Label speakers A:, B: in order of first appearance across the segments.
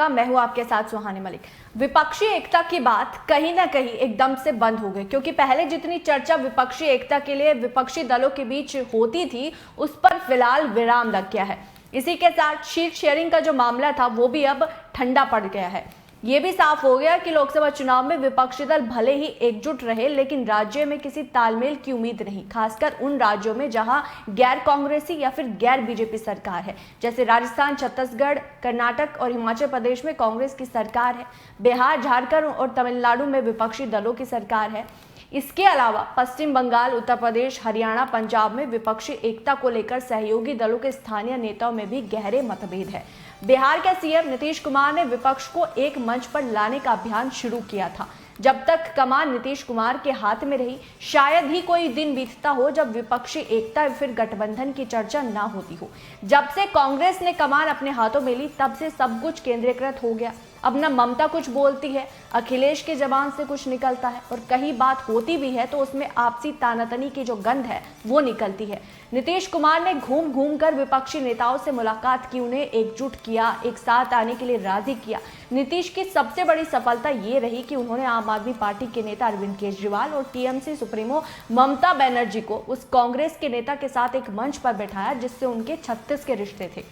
A: नमस्कार, मैं हूं आपके साथ सुहानी मलिक। विपक्षी एकता की बात कहीं ना कहीं एकदम से बंद हो गई, क्योंकि पहले जितनी चर्चा विपक्षी एकता के लिए विपक्षी दलों के बीच होती थी उस पर फिलहाल विराम लग गया है। इसी के साथ सीट शेयरिंग का जो मामला था वो भी अब ठंडा पड़ गया है। ये भी साफ हो गया कि लोकसभा चुनाव में विपक्षी दल भले ही एकजुट रहे, लेकिन राज्य में किसी तालमेल की उम्मीद नहीं, खासकर उन राज्यों में जहां गैर कांग्रेसी या फिर गैर बीजेपी सरकार है, जैसे राजस्थान, छत्तीसगढ़, कर्नाटक और हिमाचल प्रदेश में कांग्रेस की सरकार है। बिहार, झारखंड और तमिलनाडु में विपक्षी दलों की सरकार है। इसके अलावा पश्चिम बंगाल, उत्तर प्रदेश, हरियाणा, पंजाब में विपक्षी एकता को लेकर सहयोगी दलों के स्थानीय नेताओं में भी गहरे मतभेद है। बिहार के सीएम नीतीश कुमार ने विपक्ष को एक मंच पर लाने का अभियान शुरू किया था। जब तक कमान नीतीश कुमार के हाथ में रही, शायद ही कोई दिन बीतता हो जब विपक्षी एकता फिर गठबंधन की चर्चा ना होती हो। जब से कांग्रेस ने कमान अपने हाथों में ली, तब से सब कुछ केंद्रीकृत हो गया। अब न ममता कुछ बोलती है, अखिलेश के जबान से कुछ निकलता है, और कहीं बात होती भी है तो उसमें आपसी तानातनी की जो गंध है वो निकलती है। नीतीश कुमार ने घूम घूम कर विपक्षी नेताओं से मुलाकात की, उन्हें एकजुट किया, एक साथ आने के लिए राजी किया। नीतीश की सबसे बड़ी सफलता ये रही कि उन्होंने आम आदमी पार्टी के नेता अरविंद केजरीवाल और टीएमसी सुप्रीमो ममता बनर्जी को उस कांग्रेस के नेता के साथ एक मंच पर बैठाया जिससे उनके 36 के रिश्ते थे।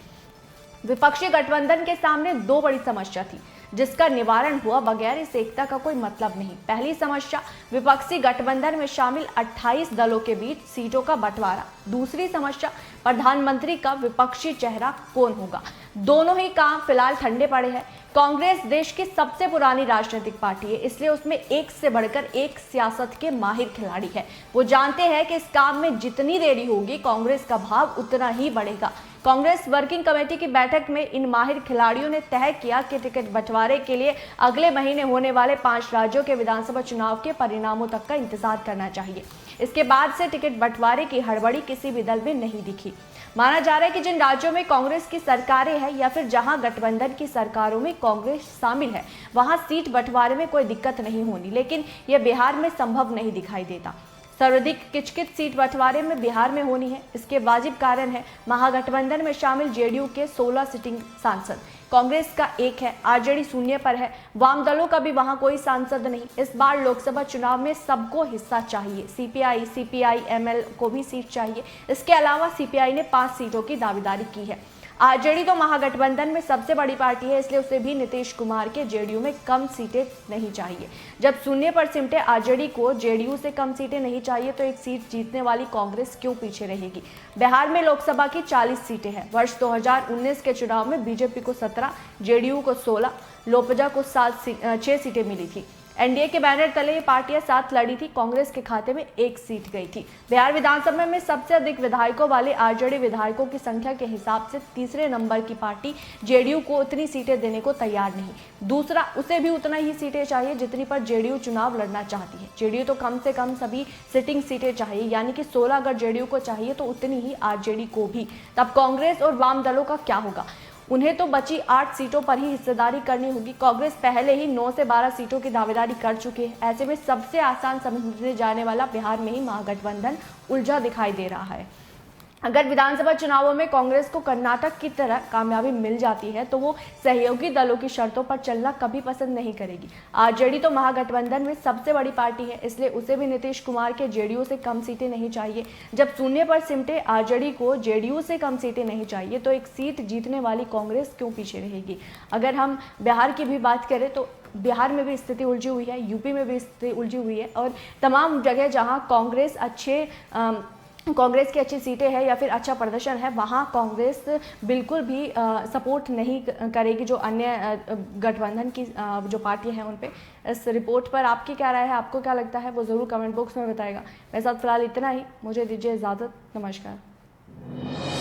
A: विपक्षी गठबंधन के सामने दो बड़ी समस्या थी जिसका निवारण हुआ बगैर इस एकता का कोई मतलब नहीं। पहली समस्या, विपक्षी गठबंधन में शामिल 28 दलों के बीच सीटों का बंटवारा। दूसरी समस्या, प्रधानमंत्री का विपक्षी चेहरा कौन होगा। दोनों ही काम फिलहाल ठंडे पड़े हैं। कांग्रेस देश की सबसे पुरानी राजनीतिक पार्टी है, इसलिए उसमें एक से बढ़कर एक सियासत के माहिर खिलाड़ी है। वो जानते हैं कि इस काम में जितनी देरी होगी कांग्रेस का भाव उतना ही बढ़ेगा। कांग्रेस वर्किंग कमेटी की बैठक में इन माहिर खिलाड़ियों ने तय किया कि टिकट बंटवारे के लिए अगले महीने होने वाले 5 राज्यों के विधानसभा चुनाव के परिणामों तक का इंतजार करना चाहिए। इसके बाद से टिकट बंटवारे की हड़बड़ी किसी भी दल में नहीं दिखी। माना जा रहा है कि जिन राज्यों में कांग्रेस की सरकारें हैं या फिर जहां गठबंधन की सरकारों में कांग्रेस शामिल है, वहां सीट बंटवारे में कोई दिक्कत नहीं होनी, लेकिन यह बिहार में संभव नहीं दिखाई देता। सर्वाधिक किचकिच सीट बंटवारे में बिहार में होनी है। इसके वाजिब कारण है महागठबंधन में शामिल जेडीयू के 16 सिटिंग सांसद, कांग्रेस का 1 है, आरजेडी शून्य पर है, वाम दलों का भी वहां कोई सांसद नहीं। इस बार लोकसभा चुनाव में सबको हिस्सा चाहिए। सीपीआई, सीपीआई एमएल को भी सीट चाहिए। इसके अलावा सीपीआई ने 5 सीटों की दावेदारी की है। आरजेडी तो महागठबंधन में सबसे बड़ी पार्टी है, इसलिए उसे भी नीतीश कुमार के जेडीयू में कम सीटें नहीं चाहिए। जब शून्य पर सिमटे आरजेडी को जेडीयू से कम सीटें नहीं चाहिए, तो एक सीट जीतने वाली कांग्रेस क्यों पीछे रहेगी। बिहार में लोकसभा की 40 सीटें हैं। वर्ष 2019 के चुनाव में बीजेपी को 17, जेडीयू को 16, लोजपा को 6 सीटें मिली थी। एनडीए के बैनर तले ये पार्टियां साथ लड़ी थी। कांग्रेस के खाते में 1 सीट गई थी। बिहार विधानसभा में सबसे अधिक विधायकों वाले आरजेडी विधायकों की संख्या के हिसाब से तीसरे नंबर की पार्टी जेडीयू को उतनी सीटें देने को तैयार नहीं। दूसरा, उसे भी उतना ही सीटें चाहिए जितनी पर जेडीयू चुनाव लड़ना चाहती है। जेडीयू तो कम से कम सभी सिटिंग सीटें चाहिए, यानी कि 16 अगर जेडीयू को चाहिए तो उतनी ही आरजेडी को भी। तब कांग्रेस और वाम दलों का क्या होगा। उन्हें तो बची 8 सीटों पर ही हिस्सेदारी करनी होगी। कांग्रेस पहले ही 9 से 12 सीटों की दावेदारी कर चुकी है। ऐसे में सबसे आसान समझे जाने वाला बिहार में ही महागठबंधन उलझा दिखाई दे रहा है। अगर विधानसभा चुनावों में कांग्रेस को कर्नाटक की तरह कामयाबी मिल जाती है तो वो सहयोगी दलों की शर्तों पर चलना कभी पसंद नहीं करेगी। आरजेडी तो महागठबंधन में सबसे बड़ी पार्टी है, इसलिए उसे भी नीतीश कुमार के जेडीयू से कम सीटें नहीं चाहिए। जब शून्य पर सिमटे आरजेडी को जेडीयू से कम सीटें नहीं चाहिए, तो एक सीट जीतने वाली कांग्रेस क्यों पीछे रहेगी। अगर हम बिहार की भी बात करें तो बिहार में भी स्थिति उलझी हुई है, यूपी में भी स्थिति उलझी हुई है, और तमाम जगह जहां कांग्रेस की अच्छी सीटें हैं या फिर अच्छा प्रदर्शन है, वहां कांग्रेस बिल्कुल भी सपोर्ट नहीं करेगी जो अन्य गठबंधन की जो पार्टियां हैं उन पे। इस रिपोर्ट पर आपकी क्या राय है, आपको क्या लगता है, वो ज़रूर कमेंट बॉक्स में बताएगा। मेरे साथ फिलहाल इतना ही, मुझे दीजिए इजाज़त। नमस्कार।